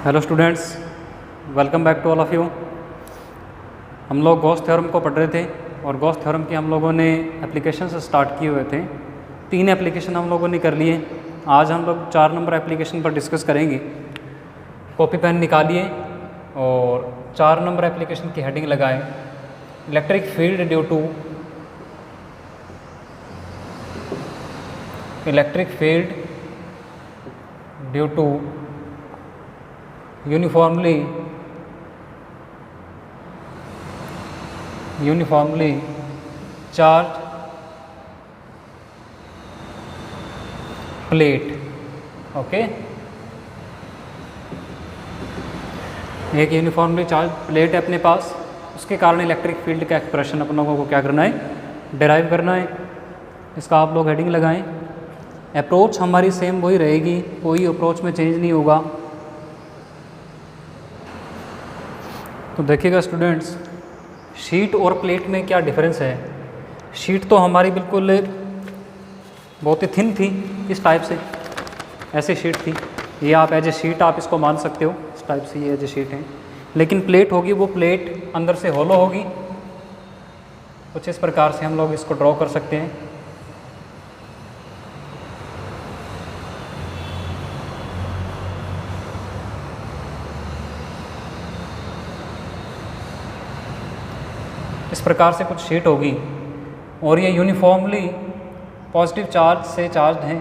Hello students, welcome back to all of you. हम लोग Gauss theorem को पढ़ रहे थे और गॉस थ्योरम की हम लोगों ने एप्लीकेशन से स्टार्ट किए हुए थे। 3 एप्लीकेशन हम लोगों ने कर लिए। आज हम लोग 4 नंबर एप्लीकेशन पर डिस्कस करेंगे। कॉपी पेन निकालिए और 4 नंबर एप्लीकेशन की हेडिंग लगाएं। Electric field due to uniformly charged plate। Okay, एक यूनिफॉर्मली चार्ज प्लेट है अपने पास, उसके कारण इलेक्ट्रिक फील्ड का एक्सप्रेशन अपन लोगों को क्या करना है, डिराइव करना है। इसका आप लोग हेडिंग लगाएं। अप्रोच हमारी सेम वही रहेगी, कोई अप्रोच में चेंज नहीं होगा। तो देखिएगा स्टूडेंट्स, शीट और प्लेट में क्या डिफरेंस है। शीट तो हमारी बिल्कुल बहुत ही थिन थी, इस टाइप से, ऐसी शीट थी। ये आप एज ए शीट आप इसको मान सकते हो, इस टाइप से ये एज ए शीट है। लेकिन प्लेट होगी, वो प्लेट अंदर से होलो होगी। कुछ इस प्रकार से हम लोग इसको ड्रॉ कर सकते हैं। इस प्रकार से कुछ शीट होगी और ये यूनिफॉर्मली पॉजिटिव चार्ज से चार्ज्ड हैं।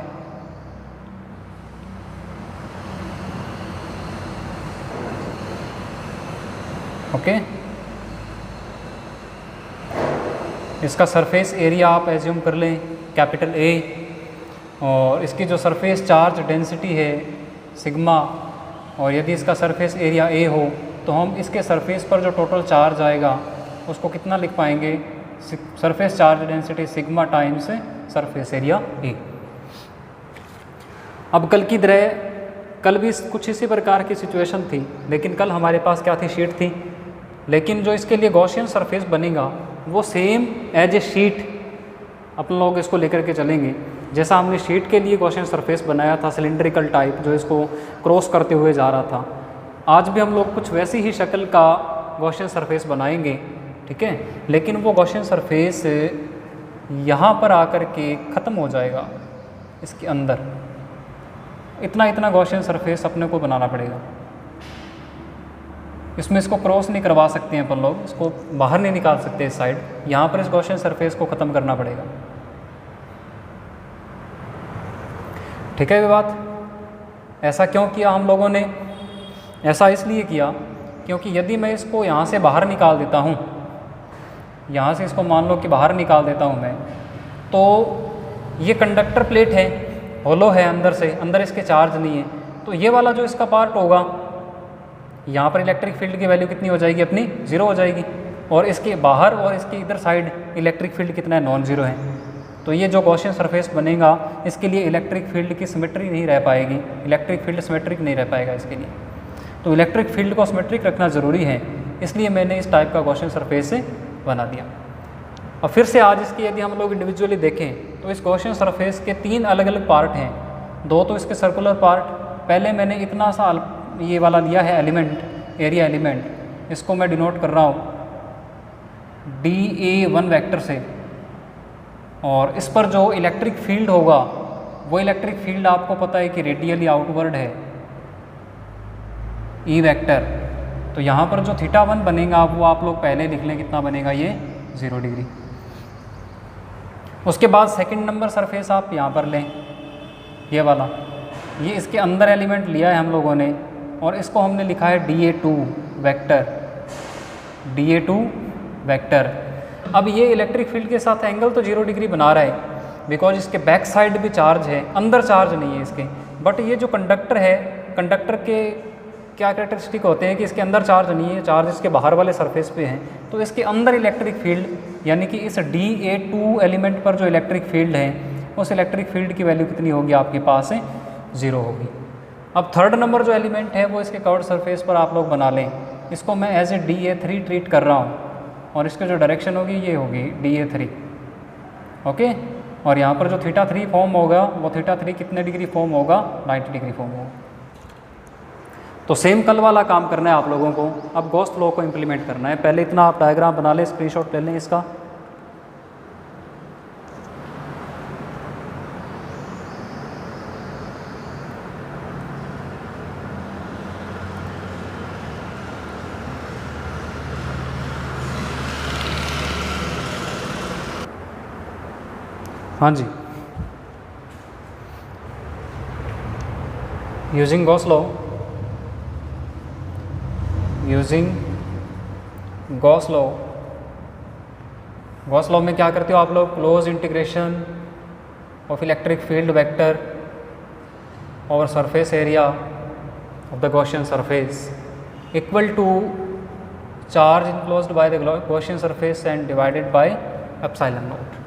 ओके, इसका सरफेस एरिया आप एज्यूम कर लें कैपिटल A, और इसकी जो सरफेस चार्ज डेंसिटी है सिग्मा, और यदि इसका सरफेस एरिया A हो तो हम इसके सरफेस पर जो टोटल चार्ज आएगा उसको कितना लिख पाएंगे, surface charge density sigma times surface area A। अब कल की तरह कल भी कुछ इसी प्रकार की सिचुएशन थी, लेकिन कल हमारे पास क्या थी, शीट थी। लेकिन जो इसके लिए गॉसियन सरफेस बनेगा वो सेम एज ए शीट अपन लोग इसको लेकर के चलेंगे। जैसा हमने शीट के लिए गॉसियन सरफेस बनाया था, सिलेंड्रिकल टाइप, जो इसको क्रॉस करते हुए जा रहा था, आज भी हम लोग कुछ वैसी ही शक्ल का गॉसियन सरफेस बनाएंगे। ठीक है, लेकिन वो गॉसियन सरफेस यहाँ पर आकर के ख़त्म हो जाएगा। इसके अंदर इतना गॉसियन सरफेस अपने को बनाना पड़ेगा। इसमें इसको क्रॉस नहीं करवा सकते हैं अपन लोग, इसको बाहर नहीं निकाल सकते इस साइड। यहाँ पर इस गॉसियन सरफेस को ख़त्म करना पड़ेगा। ठीक है ये बात। ऐसा क्यों किया हम लोगों ने? ऐसा इसलिए किया क्योंकि यदि मैं इसको यहाँ से बाहर निकाल देता हूँ, यहाँ से इसको मान लो कि बाहर निकाल देता हूँ मैं, तो ये कंडक्टर प्लेट है, होलो है अंदर से, अंदर इसके चार्ज नहीं है, तो ये वाला जो इसका पार्ट होगा, यहाँ पर इलेक्ट्रिक फील्ड की वैल्यू कितनी हो जाएगी अपनी, 0 हो जाएगी। और इसके बाहर और इसके इधर साइड इलेक्ट्रिक फील्ड कितना है, नॉन ज़ीरो है। तो ये जो गॉसियन सरफेस बनेगा, इसके लिए इलेक्ट्रिक फील्ड की सिमेट्री नहीं रह पाएगी, इलेक्ट्रिक फील्ड सिमेट्रिक नहीं रह पाएगा इसके लिए। तो इलेक्ट्रिक फील्ड को सिमेट्रिक रखना ज़रूरी है, इसलिए मैंने इस टाइप का गॉसियन सरफेस से बना दिया। और फिर से आज इसकी यदि हम लोग इंडिविजुअली देखें तो इस गॉसियन सरफेस के 3 अलग अलग पार्ट हैं। 2 तो इसके सर्कुलर पार्ट, पहले मैंने इतना सा ये वाला लिया है एलिमेंट, एरिया एलिमेंट, इसको मैं डिनोट कर रहा हूँ DA1 वेक्टर से। और इस पर जो इलेक्ट्रिक फील्ड होगा वो इलेक्ट्रिक फील्ड आपको पता है कि रेडियली आउटवर्ड है, E वेक्टर। तो यहाँ पर जो θ1 बनेगा वो आप लोग पहले लिख लें, कितना बनेगा ये, 0 डिग्री। उसके बाद सेकंड नंबर सरफेस आप यहाँ पर लें, ये वाला, ये इसके अंदर एलिमेंट लिया है हम लोगों ने, और इसको हमने लिखा है DA2 वेक्टर। अब ये इलेक्ट्रिक फील्ड के साथ एंगल तो 0 डिग्री बना रहा है, बिकॉज इसके बैक साइड भी चार्ज है, अंदर चार्ज नहीं है इसके। बट ये जो कंडक्टर है, कंडक्टर के क्या कैरेक्टरिस्टिक होते हैं कि इसके अंदर चार्ज नहीं है, चार्ज इसके बाहर वाले सरफेस पे है। तो इसके अंदर इलेक्ट्रिक फील्ड, यानी कि इस DA2 एलिमेंट पर जो इलेक्ट्रिक फील्ड है, उस इलेक्ट्रिक फील्ड की वैल्यू कितनी होगी आपके पास, 0 होगी। अब थर्ड नंबर जो एलिमेंट है वो इसके कर्व्ड सरफेस पर आप लोग बना लें। इसको मैं एज ए DA3 ट्रीट कर रहा हूँ, और इसकी जो डायरेक्शन होगी ये होगी DA3। ओके, और यहाँ पर जो θ3 फॉर्म होगा वो θ3 कितने डिग्री फॉर्म होगा, 90 डिग्री फॉर्म होगा। तो सेम कल वाला काम करना है आप लोगों को। अब गॉस लॉ को इम्प्लीमेंट करना है। पहले इतना आप डायग्राम बना लें, स्क्रीनशॉट ले लें इसका। हाँ जी, using Gauss law, Gauss law में क्या करते हो आप लोग? Close integration of electric field vector over surface area of the Gaussian surface equal to charge enclosed by the Gaussian surface and divided by epsilon naught.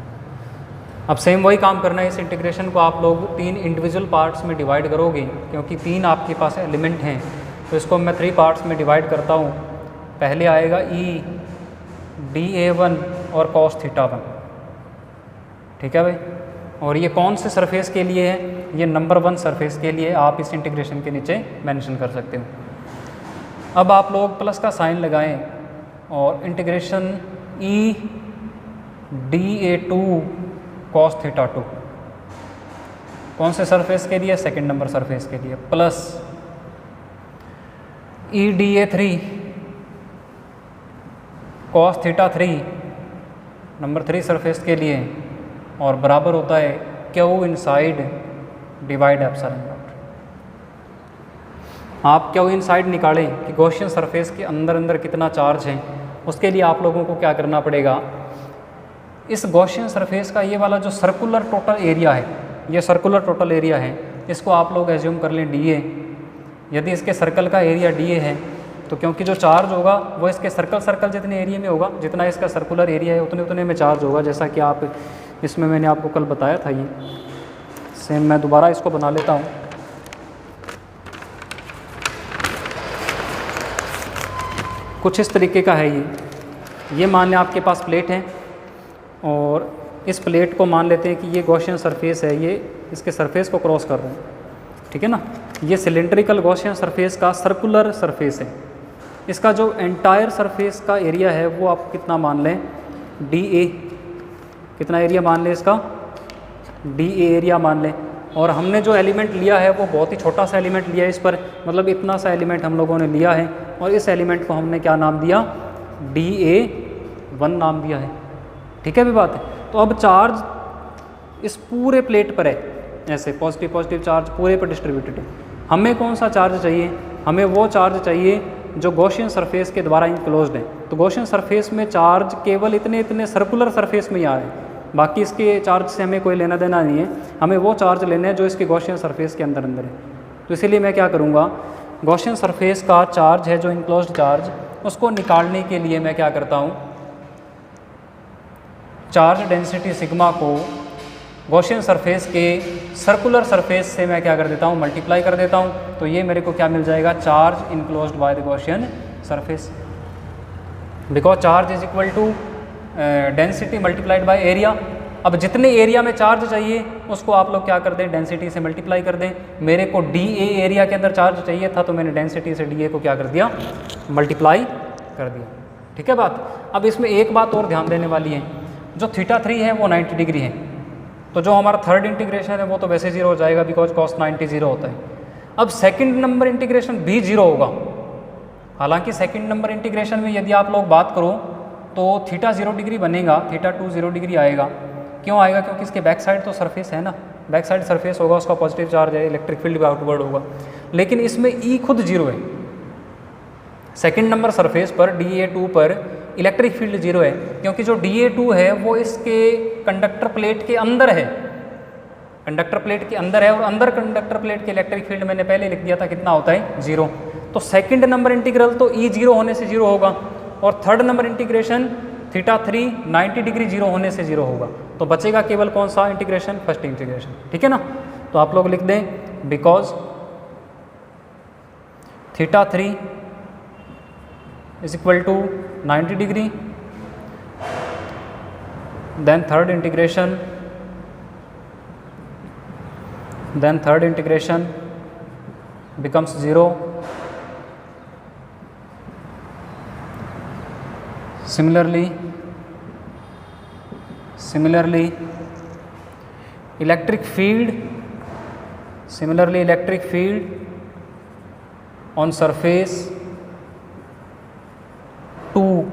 अब same वही काम करना है। इस इंटीग्रेशन को आप लोग 3 इंडिविजुअल पार्ट्स में डिवाइड करोगे, क्योंकि 3 आपके पास एलिमेंट हैं, तो इसको मैं 3 पार्ट्स में डिवाइड करता हूँ। पहले आएगा ई dA1 और cos θ1, ठीक है भाई। और ये कौन से सरफेस के लिए है? ये नंबर 1 सरफेस के लिए आप इस इंटीग्रेशन के नीचे मेंशन कर सकते हो। अब आप लोग प्लस का साइन लगाएं और इंटीग्रेशन ई dA2 cos θ2 कौन से सरफेस के लिए? सेकंड नंबर सरफेस के लिए, प्लस ई dA3 cos θ3 नंबर 3 सरफेस के लिए, और बराबर होता है Q inside divide epsilon not. आप Q इनसाइड निकालें कि गॉसियन सरफेस के अंदर अंदर कितना चार्ज है। उसके लिए आप लोगों को क्या करना पड़ेगा? इस गॉसियन सरफेस का ये वाला जो सर्कुलर टोटल एरिया है, ये सर्कुलर टोटल एरिया है, इसको आप लोग एज्यूम कर लें dA। यदि इसके सर्कल का एरिया dA है, तो क्योंकि जो चार्ज होगा वो इसके सर्कल जितने एरिया में होगा, जितना इसका सर्कुलर एरिया है उतने में चार्ज होगा। जैसा कि आप इसमें मैंने आपको कल बताया था। ये सेम मैं दोबारा इसको बना लेता हूँ। कुछ इस तरीके का है ये मान लें आपके पास प्लेट है, और इस प्लेट को मान लेते हैं कि ये गॉसियन सरफेस है, ये इसके सरफेस को क्रॉस कर रहे हैं, ठीक है ना। ये सिलेंड्रिकल गॉसियन सरफेस का सर्कुलर सरफेस है। इसका जो एंटायर सरफेस का एरिया है वो आप कितना मान लें? dA। कितना एरिया मान लें इसका? dA एरिया मान लें। और हमने जो एलिमेंट लिया है वो बहुत ही छोटा सा एलिमेंट लिया है इस पर, मतलब इतना सा एलिमेंट हम लोगों ने लिया है, और इस एलिमेंट को हमने क्या नाम दिया? dA1 नाम दिया है, ठीक है भी बात है। तो अब चार्ज इस पूरे प्लेट पर है, ऐसे पॉजिटिव चार्ज पूरे पर डिस्ट्रीब्यूटेड है। हमें कौन सा चार्ज चाहिए? हमें वो चार्ज चाहिए जो गॉसियन सरफेस के द्वारा इनक्लोज्ड है। तो गॉसियन सरफेस में चार्ज केवल इतने सर्कुलर सरफेस में ही आ रहे हैं, बाकी इसके चार्ज से हमें कोई लेना देना नहीं है। हमें वो चार्ज लेना है जो इसके गॉसियन सरफेस के अंदर है। तो इसीलिए मैं क्या करूँगा? गॉसियन सरफेस का चार्ज है जो इनक्लोज्ड चार्ज, उसको निकालने के लिए मैं क्या करता हूँ? चार्ज डेंसिटी सिग्मा को गॉसियन सरफेस के सर्कुलर सरफेस से मैं क्या कर देता हूँ? मल्टीप्लाई कर देता हूँ। तो ये मेरे को क्या मिल जाएगा? Charge enclosed by the Gaussian surface, because charge is equal to density multiplied by area. अब जितने एरिया में चार्ज चाहिए उसको आप लोग क्या कर दें? डेंसिटी से मल्टीप्लाई कर दें। मेरे को dA एरिया के अंदर चार्ज चाहिए था, तो मैंने डेंसिटी से dA को क्या कर दिया? मल्टीप्लाई कर दिया, ठीक है बात। अब इसमें एक बात और ध्यान देने वाली है, जो θ3 है वो 90 डिग्री है, तो जो हमारा थर्ड इंटीग्रेशन है वो तो वैसे 0 हो जाएगा, बिकॉज cos 90 0 होता है। अब सेकंड नंबर इंटीग्रेशन भी 0 होगा। हालांकि सेकंड नंबर इंटीग्रेशन में यदि आप लोग बात करो तो θ 0 डिग्री बनेगा, θ2 0 डिग्री आएगा। क्यों आएगा? क्योंकि इसके बैक साइड तो सरफेस है ना, बैक साइड सरफेस होगा, उसका पॉजिटिव चार्ज है, इलेक्ट्रिक फील्ड भी आउटवर्ड होगा। लेकिन इसमें E खुद 0 है। सेकंड नंबर सरफेस पर dA2 पर इलेक्ट्रिक फील्ड 0 है, क्योंकि जो dA2 है वो इसके कंडक्टर प्लेट के अंदर है, कंडक्टर प्लेट के अंदर है, और अंदर कंडक्टर प्लेट के इलेक्ट्रिक फील्ड मैंने पहले लिख दिया था कितना होता है? 0। तो सेकंड नंबर इंटीग्रल तो E 0 होने से 0 होगा, और थर्ड नंबर इंटीग्रेशन θ3 90 डिग्री 0 होने से 0 होगा। तो बचेगा केवल कौन सा इंटीग्रेशन? फर्स्ट इंटीग्रेशन, ठीक है ना। तो आप लोग लिख दें because θ3 is equal to 90 degree, then third integration becomes 0, Similarly, electric field on surface 2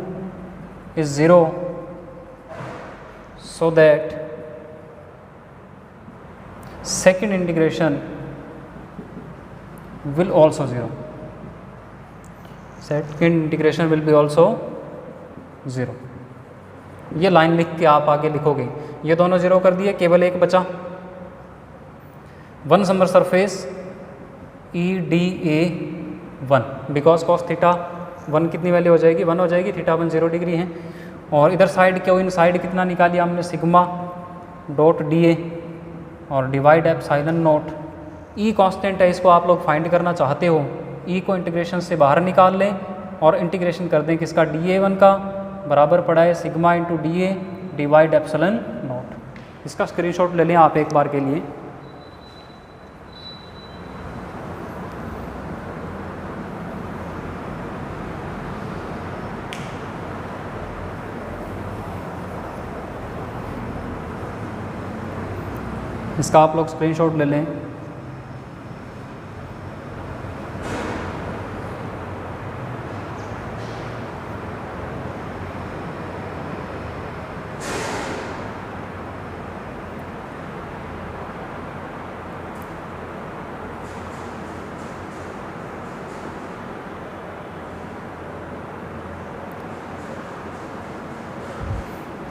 is 0, so that second integration will also 0. Second integration will be also 0. ये लाइन लिख के आप आगे लिखोगे, ये दोनों 0 कर दिए, केवल एक बचा, one summer surface EDA1, because cos theta 1 कितनी वैल्यू हो जाएगी, 1 हो जाएगी, थीटा 1 0 डिग्री है। और इधर साइड क्या हो, इन साइड कितना निकालिया हमने, सिग्मा डॉट DA और divide epsilon not. E constant है, इसको आप लोग फाइंड करना चाहते हो, ई को इंटीग्रेशन से बाहर निकाल लें और इंटीग्रेशन कर दें किसका, DA1 का, बराबर पड़ा है sigma into DA divide epsilon not. इसका स्क्रीनशॉट ले लें आप एक बार के लिए। इसका आप लोग स्क्रीनशॉट ले लें।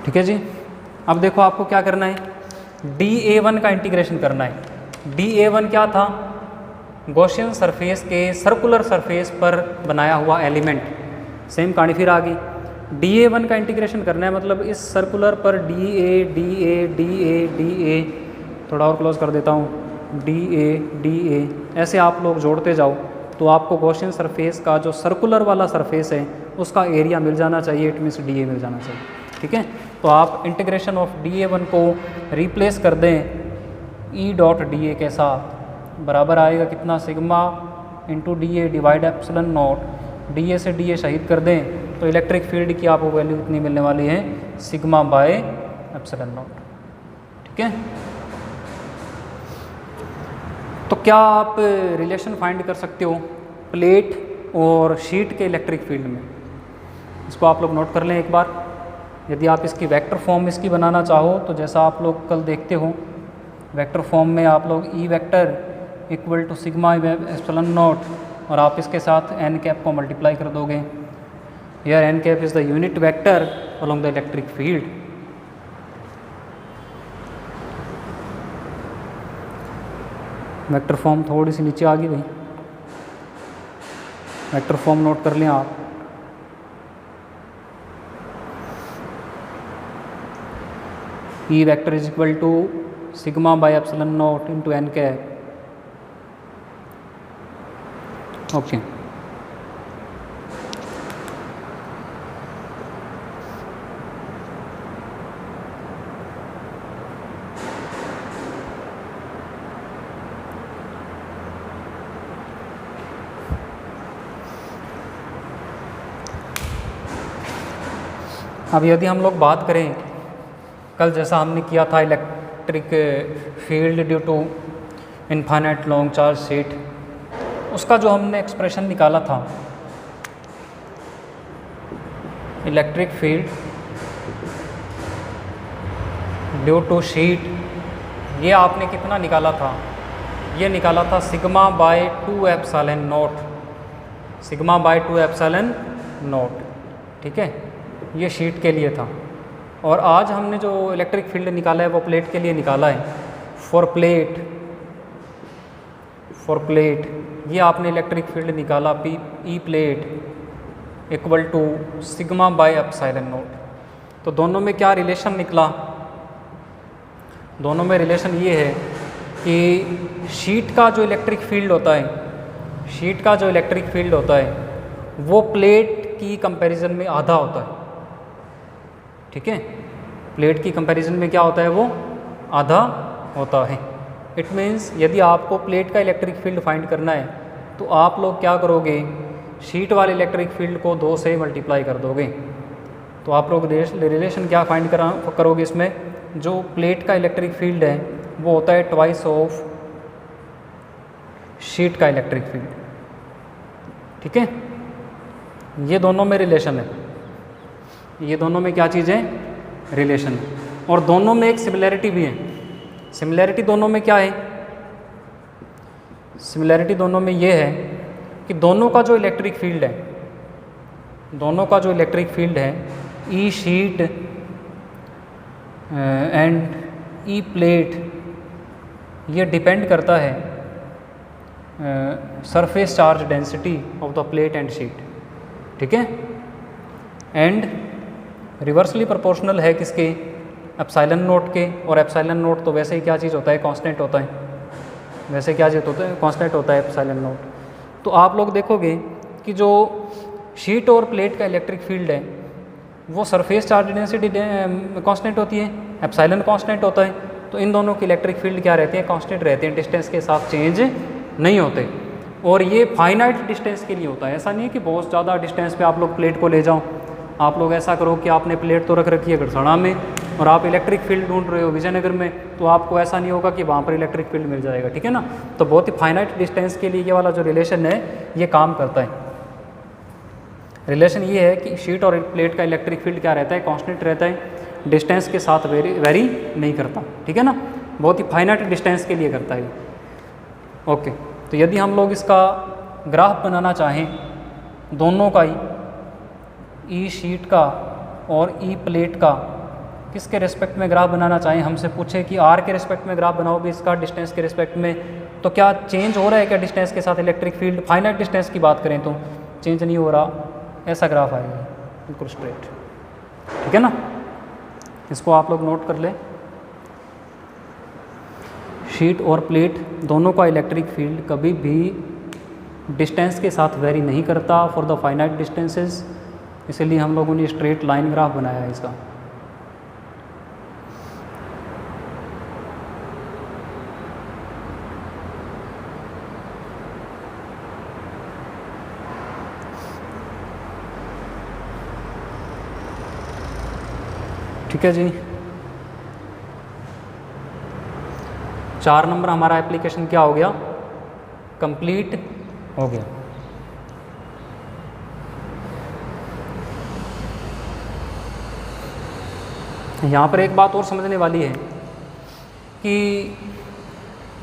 ठीक है जी, अब देखो आपको क्या करना है, DA1 का इंटीग्रेशन करना है। DA1 क्या था, गॉसियन सरफेस के सर्कुलर सरफेस पर बनाया हुआ एलिमेंट। सेम कहानी फिर आ गई, DA1 का इंटीग्रेशन करना है, मतलब इस सर्कुलर पर DA थोड़ा और क्लोज कर देता हूँ, DA ऐसे आप लोग जोड़ते जाओ तो आपको गॉसियन सरफेस का जो सर्कुलर वाला सरफेस है उसका एरिया मिल जाना चाहिए, इट मीन्स DA मिल जाना चाहिए। ठीक है, तो आप इंटीग्रेशन ऑफ DA1 को रिप्लेस कर दें E डॉट DA के साथ, बराबर आएगा कितना, sigma into DA divide epsilon not. DA से DA शहीद कर दें तो इलेक्ट्रिक फील्ड की आपको वैल्यू कितनी मिलने वाली है, सिग्मा बाय एप्सिलॉन नॉट। ठीक है, तो क्या आप रिलेशन फाइंड कर सकते हो प्लेट और शीट के इलेक्ट्रिक फील्ड में, इसको आप लोग नोट कर लें एक बार। यदि आप इसकी वेक्टर फॉर्म इसकी बनाना चाहो तो जैसा आप लोग कल देखते हो, वेक्टर फॉर्म में आप लोग E vector equal to sigma epsilon naught और आप इसके साथ n कैप को मल्टीप्लाई कर दोगे। Here n cap is the unit vector along the electric field. Vector form थोड़ी सी नीचे आ गई भाई, वेक्टर फॉर्म नोट कर लें आप। E vector is equal to sigma by epsilon naught into n cap. Okay, अब यदि हम लोग बात करें कल जैसा हमने किया था electric field due to infinite long charge sheet, उसका जो हमने एक्सप्रेशन निकाला था, electric field due to sheet, ये आपने कितना निकाला था, ये निकाला था sigma by 2 epsilon naught, sigma by 2 epsilon naught. ठीक है, ये शीट के लिए था। और आज हमने जो इलेक्ट्रिक फील्ड निकाला है वो प्लेट के लिए निकाला है। फॉर प्लेट ये आपने इलेक्ट्रिक फील्ड निकाला E plate equal to sigma by epsilon naught. तो दोनों में क्या रिलेशन निकला, दोनों में रिलेशन ये है कि शीट का जो इलेक्ट्रिक फील्ड होता है, शीट का जो इलेक्ट्रिक फील्ड होता है वो प्लेट की कंपैरिजन में आधा होता है। ठीक है, प्लेट की कंपैरिजन में क्या होता है, वो आधा होता है। इट मीन्स यदि आपको प्लेट का इलेक्ट्रिक फील्ड फाइंड करना है तो आप लोग क्या करोगे, शीट वाले इलेक्ट्रिक फील्ड को 2 से मल्टीप्लाई कर दोगे। तो आप लोग रिलेशन क्या फाइंड करोगे इसमें, जो प्लेट का इलेक्ट्रिक फील्ड है वो होता है ट्वाइस ऑफ शीट का इलेक्ट्रिक फील्ड। ठीक है, ये दोनों में रिलेशन है, ये दोनों में क्या चीज़ है, रिलेशन है। और दोनों में एक सिमिलैरिटी भी है। सिमिलैरिटी दोनों में क्या है, सिमिलैरिटी दोनों में ये है कि दोनों का जो इलेक्ट्रिक फील्ड है, दोनों का जो इलेक्ट्रिक फील्ड है ई शीट एंड ई प्लेट, ये डिपेंड करता है surface charge density of the plate and sheet. ठीक है, एंड रिवर्सली प्रोपोर्शनल है किसके, एप्सिलॉन नोट के। और एप्सिलॉन नोट तो वैसे ही क्या चीज़ होता है, कांस्टेंट होता है, वैसे क्या चीज़ होता है, कांस्टेंट होता है एप्सिलॉन नोट। तो आप लोग देखोगे कि जो शीट और प्लेट का इलेक्ट्रिक फील्ड है वो सरफेस चार्ज डेंसिटी कांस्टेंट होती है, एप्सिलॉन कांस्टेंट होता है। तो इन दोनों के इलेक्ट्रिक फील्ड क्या रहते हैं, कांस्टेंट रहते हैं, डिस्टेंस के साथ चेंज नहीं होते। और ये फाइनाइट डिस्टेंस के लिए होता है, ऐसा नहीं है कि बहुत ज़्यादा डिस्टेंस पे आप लोग प्लेट को ले जाओ। आप लोग ऐसा करो कि आपने प्लेट तो रख रखी है गड़सड़ा में और आप इलेक्ट्रिक फील्ड ढूंढ रहे हो विजयनगर में, तो आपको ऐसा नहीं होगा कि वहाँ पर इलेक्ट्रिक फील्ड मिल जाएगा। ठीक है ना, तो बहुत ही फाइनाइट डिस्टेंस के लिए ये वाला जो रिलेशन है ये काम करता है। रिलेशन ये है कि शीट और प्लेट का इलेक्ट्रिक फील्ड क्या रहता है, कांस्टेंट रहता है, डिस्टेंस के साथ वेरी नहीं करता। ठीक है ना, बहुत ही फाइनाइट डिस्टेंस के लिए करता है। ओके, तो यदि हम लोग इसका ग्राफ बनाना चाहें दोनों का ही, ई शीट का और ई प्लेट का, किसके रिस्पेक्ट में ग्राफ बनाना चाहें, हमसे पूछे कि आर के रिस्पेक्ट में ग्राफ बनाओगे इसका डिस्टेंस के रिस्पेक्ट में, तो क्या चेंज हो रहा है क्या डिस्टेंस के साथ इलेक्ट्रिक फील्ड। फाइनाइट डिस्टेंस की बात करें तो चेंज नहीं हो रहा, ऐसा ग्राफ आएगा बिल्कुल स्ट्रेट। ठीक है ना, इसको आप लोग नोट कर लें। शीट और प्लेट दोनों का इलेक्ट्रिक फील्ड कभी भी डिस्टेंस के साथ वेरी नहीं करता फॉर द फाइनाइट डिस्टेंसेस, इसलिए हम लोगों ने स्ट्रेट लाइन ग्राफ बनाया है इसका। ठीक है जी, 4 नंबर हमारा एप्लीकेशन क्या हो गया, कंप्लीट हो गया। यहाँ पर एक बात और समझने वाली है कि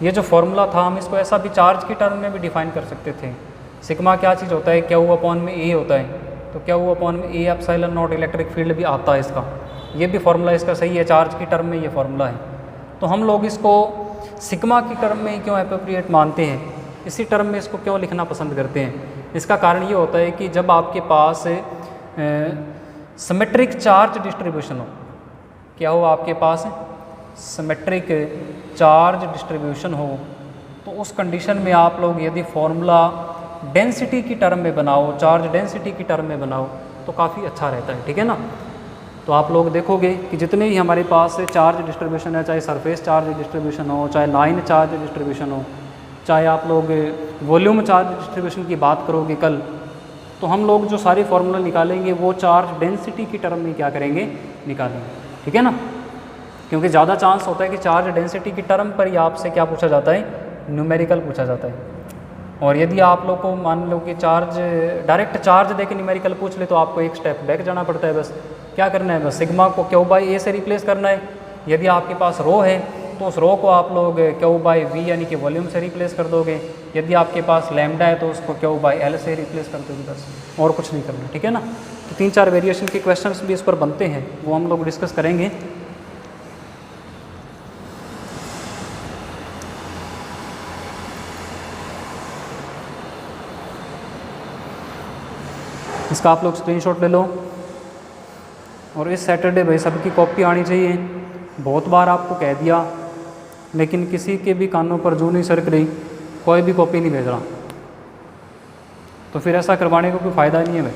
ये जो फॉर्मूला था हम इसको ऐसा भी चार्ज की टर्म में भी डिफाइन कर सकते थे। सिग्मा क्या चीज़ होता है, क्यू अपॉन में ए होता है, तो क्यू अपॉन में A epsilon not electric field भी आता है इसका। ये भी फार्मूला इसका सही है, चार्ज की टर्म में ये फार्मूला है। तो हम लोग इसको सिग्मा की टर्म में क्यों एप्रोप्रिएट मानते हैं, इसी टर्म में इसको क्यों लिखना पसंद करते हैं, इसका कारण ये होता है कि जब आपके पास सिमेट्रिक चार्ज डिस्ट्रीब्यूशन हो, क्या हो आपके पास सिमेट्रिक चार्ज डिस्ट्रीब्यूशन हो, तो उस कंडीशन में आप लोग यदि फॉर्मूला डेंसिटी की टर्म में बनाओ, चार्ज डेंसिटी की टर्म में बनाओ, तो काफ़ी अच्छा रहता है। ठीक है ना, तो आप लोग देखोगे कि जितने ही हमारे पास चार्ज डिस्ट्रीब्यूशन है, चाहे सरफेस चार्ज डिस्ट्रीब्यूशन हो, चाहे लाइन चार्ज डिस्ट्रीब्यूशन हो, चाहे आप लोग वॉल्यूम चार्ज डिस्ट्रीब्यूशन की बात करोगे कल, तो हम लोग जो सारे फार्मूला निकालेंगे वो चार्ज डेंसिटी की टर्म में क्या करेंगे, निकालेंगे। ठीक है ना, क्योंकि ज़्यादा चांस होता है कि चार्ज डेंसिटी की टर्म पर ही आपसे क्या पूछा जाता है, न्यूमेरिकल पूछा जाता है। और यदि आप लोग को मान लो कि चार्ज डायरेक्ट चार्ज देके न्यूमेरिकल पूछ ले, तो आपको एक स्टेप बैक जाना पड़ता है। बस क्या करना है, बस सिग्मा को क्यू बाई ए से रिप्लेस करना है। यदि आपके पास रो है तो उस रो को आप लोग क्यू बाई वी यानी कि वॉल्यूम से रिप्लेस कर दोगे। यदि आपके पास लैम्डा है तो उसको क्यू बाई एल से रिप्लेस कर दोगे, बस और कुछ नहीं करना। ठीक है ना, तो 3-4 वेरिएशन के क्वेश्चंस भी इस पर बनते हैं, वो हम लोग डिस्कस करेंगे। इसका आप लोग स्क्रीनशॉट ले लो। और इस सैटरडे भाई सबकी कॉपी आनी चाहिए। बहुत बार आपको कह दिया, लेकिन किसी के भी कानों पर जूं नहीं सरक रही, कोई भी कॉपी नहीं भेज रहा, तो फिर ऐसा करवाने का कोई फ़ायदा नहीं है भाई।